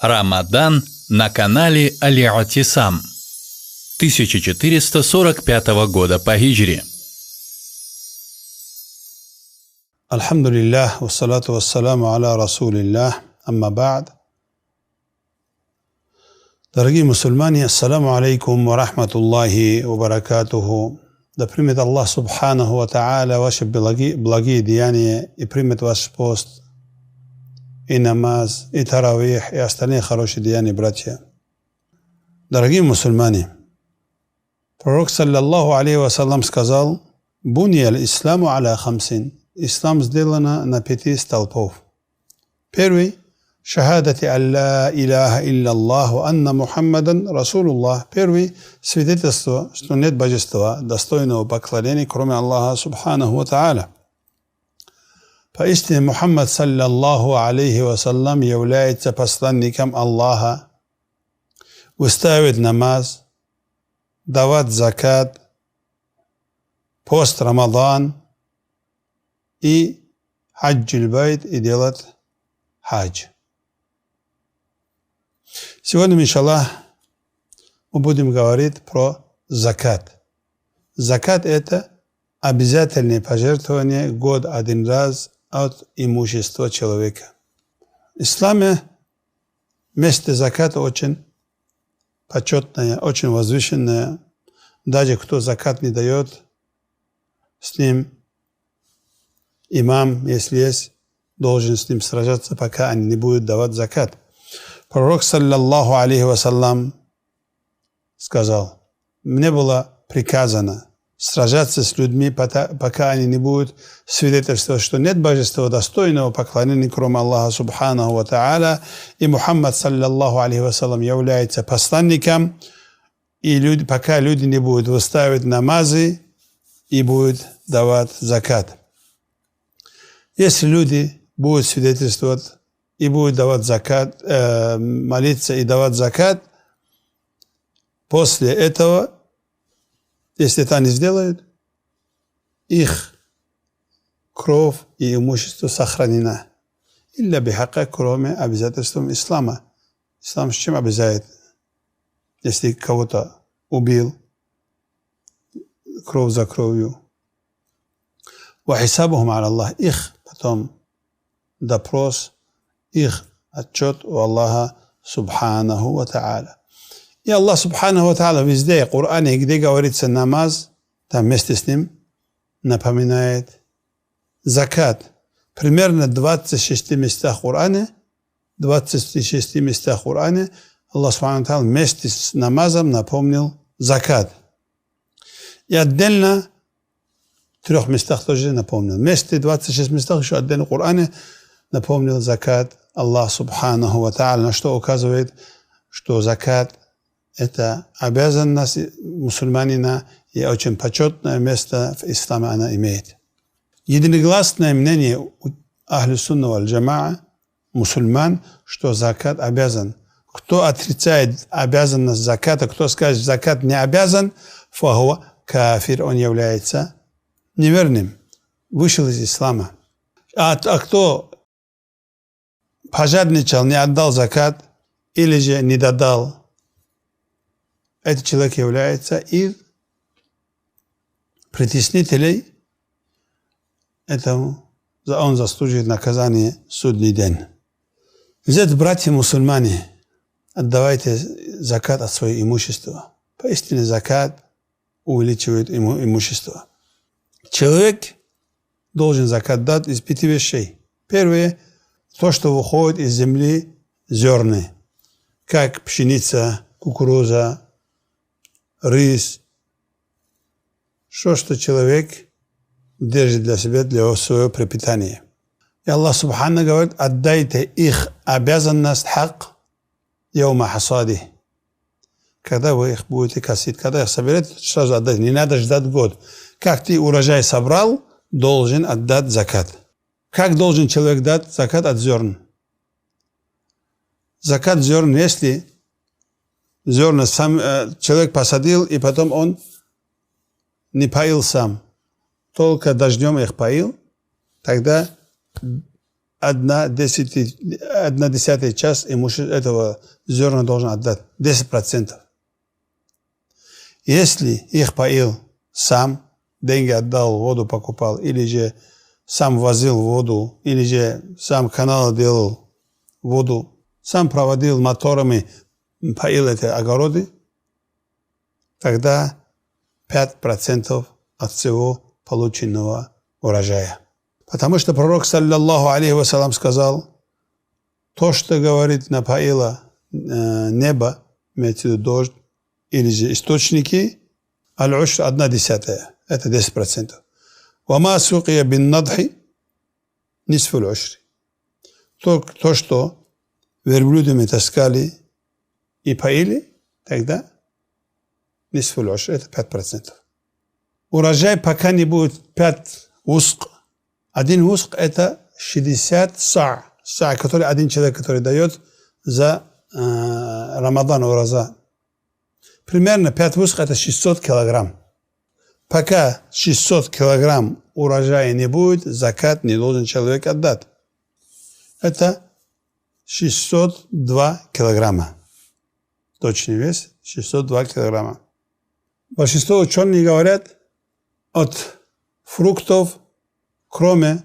Рамадан на канале Аль-Атисам 1445 года по хиджре. Альхамдулиллах, вассалату вассаламу аля расулиллах, амма ба'д. Дорогие мусульмане, ассаламу алейкум ва рахматуллахи ва баракатуху. Да примет Аллах субханаху ва та'аля ваши благие деяния и примет ваш пост, и намаз, и таравих, и остальные хорошие деяния, братья. Дорогие мусульмане, пророк, саллаллаху алейхи вассалям, сказал: «Буния аль-исламу аля хамсин». Ислам сделано на 5 столпов. Первый — шахадати алла иляха илляллаху анна Мухаммадан Расулуллах. Первый — свидетельство, что нет божества, достойного поклонения, кроме Аллаха субханаху ва та'аля. Поистине Мухаммад саллаллаху алейхи вассалям является посланником Аллаха, выстаивает намаз, давать закат, пост Рамадан и хаджуль байт, и делать хадж. Сегодня, иншаллах, мы будем говорить про закат. Закат — это обязательное пожертвование год один раз от имущества человека. В исламе место заката очень почетное, очень возвышенное. Даже кто закат не дает, с ним имам, если есть, должен с ним сражаться, пока они не будут давать закат. Пророк, саллаллаху алейхи вассалям, сказал: «Мне было приказано сражаться с людьми, пока они не будут свидетельствовать, что нет божества достойного поклонения, кроме Аллаха субханаху ва та'аля, и Мухаммад, саллаллаху алейхи вассалям, является посланником, и пока люди не будут выставить намазы и будут давать закат». Если люди будут свидетельствовать и будут давать закат, молиться и давать закат, после этого, если это они сделают, их кровь и имущество сохранено. Илля бихака, кроме обязательств ислама. Ислам с чем обязает? Если кого-то убил, кровь за кровью. وحسابهم على الله, их потом допрос, их отчет у Аллаха субханаху ва та'аля. И Аллах субханаху ва та'аля везде, в Коране, где говорится намаз, там вместе с ним напоминает закат. Примерно 26 местах в Коране, 26 местах в Коране Аллах субханаху ва та'аля вместе с намазом напомнил закат. И отдельно в 3 местах тоже напомнил. Вместе 26 местах еще отдельно в Коране напомнил закат Аллах субханаху ва та'аля, на что указывает, что закат — это обязанность мусульманина и очень почетное место в исламе она имеет. Единогласное мнение у ахлю сунна валь джамаа, мусульман, что закат обязан. Кто отрицает обязанность заката, кто скажет, закат не обязан, фахуа кафир, он является неверным, вышел из ислама. А кто пожадничал, не отдал закат или же не додал, этот человек является из притеснителей, этому он заслуживает наказание в судный день. Взять, братья мусульмане, отдавайте закат от своего имущества. Поистине закат увеличивает имущество. Человек должен закат дать из 5 вещей. Первое — то, что выходит из земли, зерны, как пшеница, кукуруза, рис. Что человек держит для себя, для своего пропитания. И Аллах субханаху говорит: отдайте их обязанность хак яума хасади. Когда вы их будете косить, когда их соберете, сразу отдать. Не надо ждать год. Как ты урожай собрал, должен отдать закат. Как должен человек дать закат от зерн? Закат зерн, если зерна сам человек посадил, и потом он не поил сам, только дождем их поил, тогда 1/10 часть имущества этого зерна должен отдать. 10%. Если их поил сам, деньги отдал, воду покупал, или же сам возил воду, или же сам канал делал воду, сам проводил моторами, поил эти огороды, тогда 5% от всего полученного урожая. Потому что пророк, саллаллаху алейхи вассалам, сказал, то, что, говорит, напоило небо, имеется в виду дождь, или же источники, аль-ушр 1/10, это 10%. وما سقي بالنضح نصف العشر. То, что верблюдами таскали и поили, тогда نصف العشر, это 5%. Урожай пока не будет 5 уск. Один уск это 60 са. Са, который один человек, который дает за Рамадан ураза. Примерно 5 уск это 600 килограмм. Пока 600 килограмм урожая не будет, закат не должен человек отдать. Это 602 килограмма. Точный вес 602 килограмма. Большинство ученых говорят, от фруктов, кроме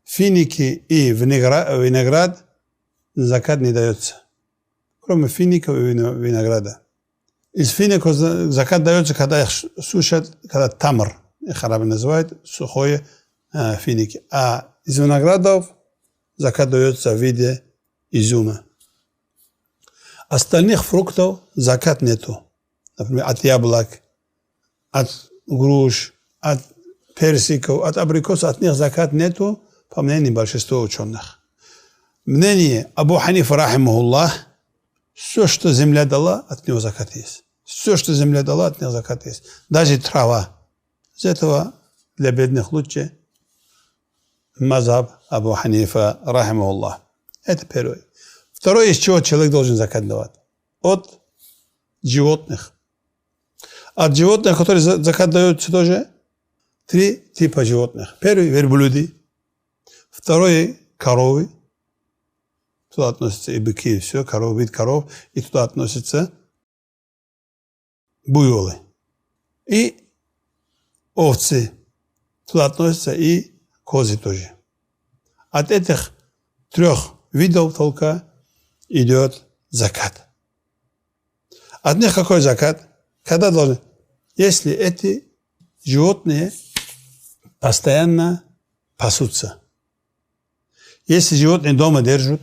финики и виноград, закат не дается. Кроме фиников и винограда. Из фиников закат дается, когда их сушат, когда тамр, их арабы называют, сухое финики. А из виноградов закат дается в виде изюма. Остальных фруктов закат нету. Например, от яблок, от груш, от персиков, от абрикосов, от них закат нету, по мнению большинства ученых. Мнение Абу Ханифа, рахимахуллах, все, что земля дала, от него закат есть. Все, что земля дала, от него закат есть. Даже трава. Из этого для бедных лучше мазхаб Абу Ханифа, рахимахуллах. Это первое. Второе, из чего человек должен закат давать? От животных. От животных, которые закат даются тоже, 3 типа животных. Первый – верблюды. Второй – коровы. Туда относятся и быки, и все, коров, вид коров. И туда относятся буйволы. И овцы. Туда относятся и козы тоже. От этих 3 видов только идет закат. От них какой закат? Когда должен? Если эти животные постоянно пасутся. Если животные дома держат,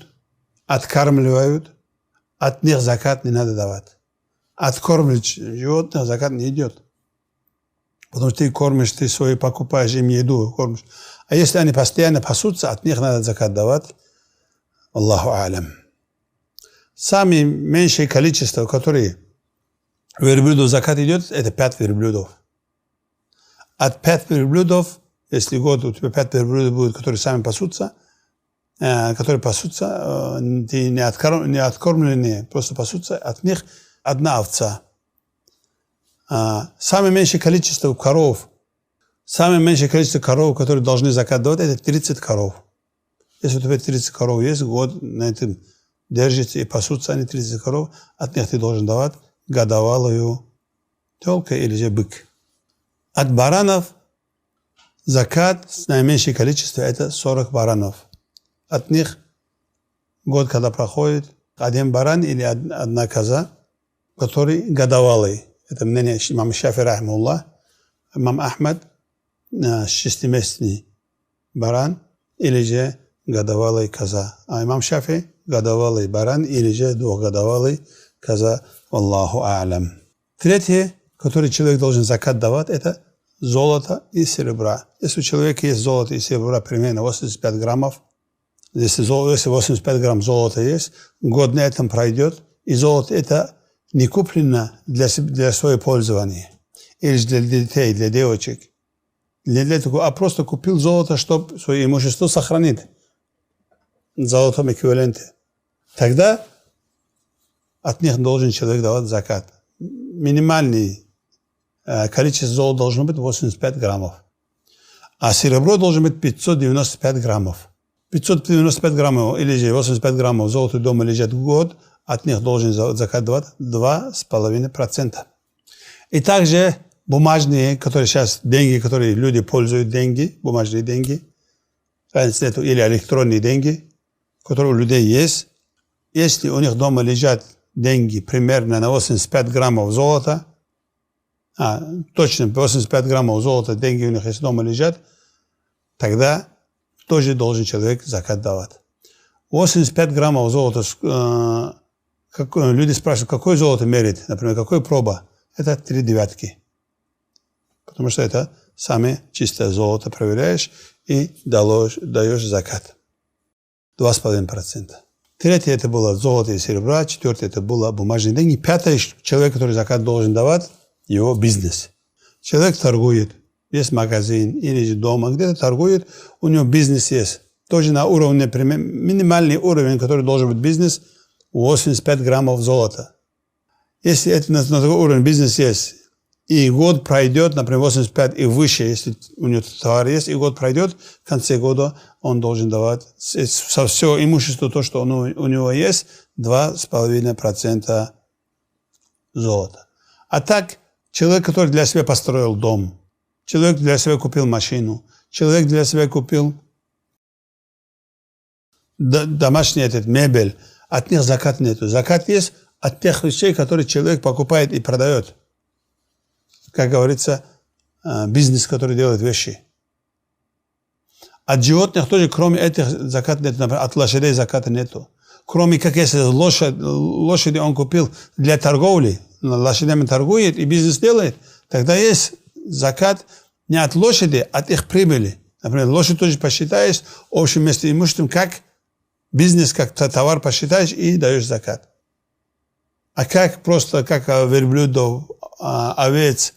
откармливают, от них закат не надо давать. Откормить животных закат не идет. Потому что ты кормишь, ты свои покупаешь им еду, кормишь. А если они постоянно пасутся, от них надо закат давать. Аллаху алям. Самое меньшее количество, которые верблюдов закат идет, это 5 верблюдов. От 5 верблюдов, если год у тебя 5 верблюдов будет, которые сами пасутся, ты не откормленные, просто пасутся, от них 1 овца. Самое меньшее количество коров, которые должны закат давать, это 30 коров. Если у тебя 30 коров есть, год на этом держится и пасутся они 30 коров, от них ты должен давать годовалую телка или же бык. От баранов закат с наименьшее количество это 40 баранов. От них год, когда проходит, 1 баран или 1 коза, который годовалый. Это мнение имама Шафи, рахимахуллах. Имам Ахмад 6-месячный баран или же годовалый коза. А имам Шафи годовалый баран или же 2-годовалый коза. Аллаху а'лям. Третье, который человек должен закат давать, это золото и серебра. Если у человека есть золото и серебра примерно 85 граммов, если 85 грамм золота есть, год на этом пройдет, и золото это не куплено для своего пользования, или для детей, для девочек, а просто купил золото, чтобы свое имущество сохранить в золотом эквиваленте. Тогда от них должен человек давать закат. Минимальное количество золота должно быть 85 граммов. А серебро должно быть 595 граммов. 595 граммов или же 85 граммов золота дома лежат в год, от них должен закат давать 2,5%. И также бумажные, которые сейчас деньги, которые люди пользуют, деньги, бумажные деньги, или электронные деньги, которые у людей есть, если у них дома лежат деньги примерно на 85 граммов золота, точно 85 граммов золота деньги у них если дома лежат, тогда тоже должен человек закат давать. 85 граммов золота, люди спрашивают, какое золото мерить, например, какой проба? Это 3 девятки. Потому что это самое чистое золото проверяешь и даешь закат. 2,5%. Третье это было золото и серебро, четвертое это было бумажные деньги. Пятое, человек, который закат должен давать, его бизнес. Человек торгует, есть магазин или же дома, где-то торгует, у него бизнес есть. Тоже на уровне, минимальный уровень, который должен быть бизнес, 85 граммов золота. Если это на такой уровень бизнес есть, и год пройдет, например, 85 и выше, если у него товар есть, и год пройдет, в конце года он должен давать со всего имущества, то, что у него есть, 2,5% золота. А так, человек, который для себя построил дом, человек для себя купил машину, человек для себя купил домашний мебель, от них закат нету. Закат есть от тех вещей, которые человек покупает и продает. Как говорится, бизнес, который делает вещи. От животных тоже, кроме этих, закат нет. Например, от лошадей заката нету. Кроме как если лошади он купил для торговли, лошадями торгует и бизнес делает, тогда есть закат не от лошади, а от их прибыли. Например, лошадь тоже посчитаешь общим вместе имуществом, как бизнес, как товар посчитаешь и даешь закат. А как просто, как верблюдов, овец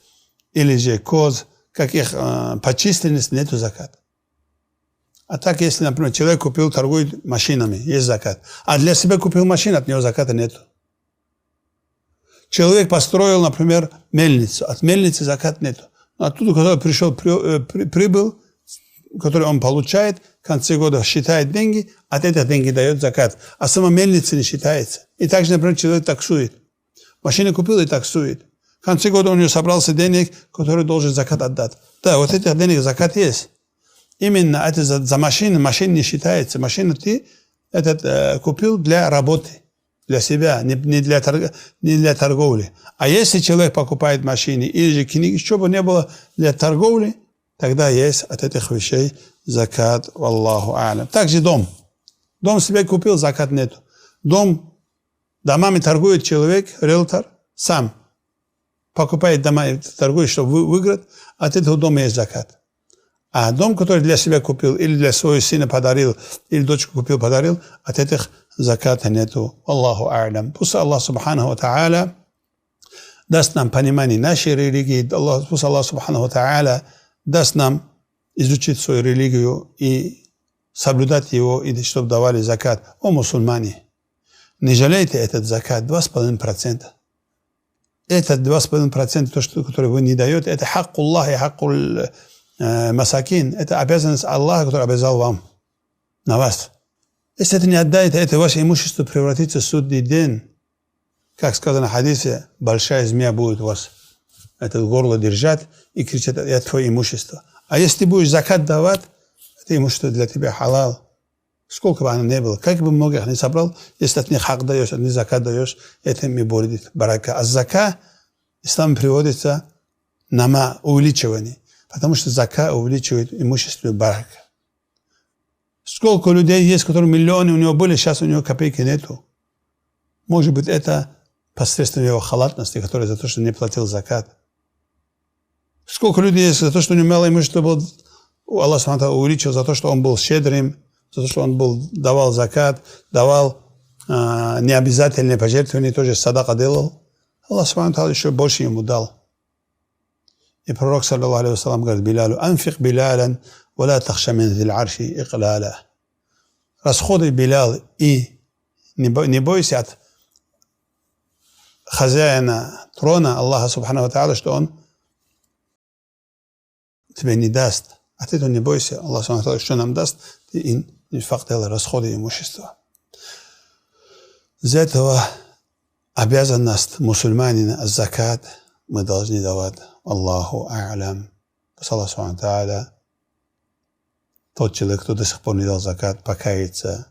или же коз, как их по численности нету закат. А так, если, например, человек купил, торгует машинами, есть закат. А для себя купил машину, от него заката нету. Человек построил, например, мельницу, от мельницы закат нету. Оттуда, когда пришел прибыл, который он получает, в конце года считает деньги, от этих денег дает закат. А сама мельница не считается. И также, например, человек таксует. Машину купил и таксует. В конце года у него собрался денег, который должен закат отдать. Да, вот этих денег закат есть. Именно это за машину, машина не считается. Машину ты купил для работы, для себя, не для торговли. А если человек покупает машины или же книги, чтобы не было для торговли, тогда есть от этих вещей закат, валлаху а'лям. Также дом. Дом себе купил, закат нету. Домами торгует человек, риэлтор, сам. Покупает дома и торгует, чтобы выиграть, от этого дома есть закат. А дом, который для себя купил, или для своего сына подарил, или дочку купил, подарил, от этих заката нету. Аллаху а'лям. Пусть Аллах субханаху ва та'аля даст нам понимание нашей религии. Пусть Аллах субханаху ва та'аля даст нам изучить свою религию и соблюдать его, и чтобы давали закат. О, мусульмане, не жалейте этот закат, 2,5%. Это 2,5%, то, что, которое вы не даете, это хакку Аллах и хакку масакин. Это обязанность Аллаха, который обязал вам, на вас. Если это не отдаете, это ваше имущество превратится в судный день. Как сказано в хадисе, большая змея будет у вас это горло держать и кричать: это твое имущество. А если ты будешь закат давать, это имущество для тебя халал. Сколько бы оно ни было, как бы много их не собрал, если от них хак даешь, от них закат даешь, это не будет барака. А зака ислам приводится нама, увеличивание. Потому что зака увеличивает имущество барака. Сколько людей есть, которые миллионы у него были, сейчас у него копейки нету. Может быть, это посредством его халатности, который за то, что не платил закат. Сколько людей есть за то, что у него мало имущества было, Аллах Субхану увеличил за то, что он был щедрым, за то, что он давал закат, давал необязательные пожертвования, тоже садака делал. Аллах Субхану еще больше ему дал. И пророк, саллаллаху алейхи ва саллям, говорит Билалу: «Анфик Билалян, валя тахша мин зил арши иqlala». Расходы, Билал, и не бойся от хозяина трона Аллаха Субхану ва Тааля, что он тебе не даст. От этого не бойся. Аллах Субхану ва Тааля что нам даст, ты инфак делать, расходы имущества. Из-за этого обязанность мусульманина закат мы должны давать. Аллаху а'лям. Аллах субхану ва тааля. Тот человек, кто до сих пор не дал закат, покается,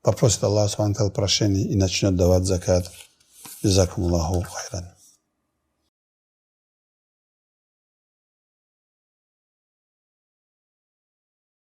попросит Аллаха субхану ва тааля прощения и начнет давать закат. Джазакумуллаху хайран.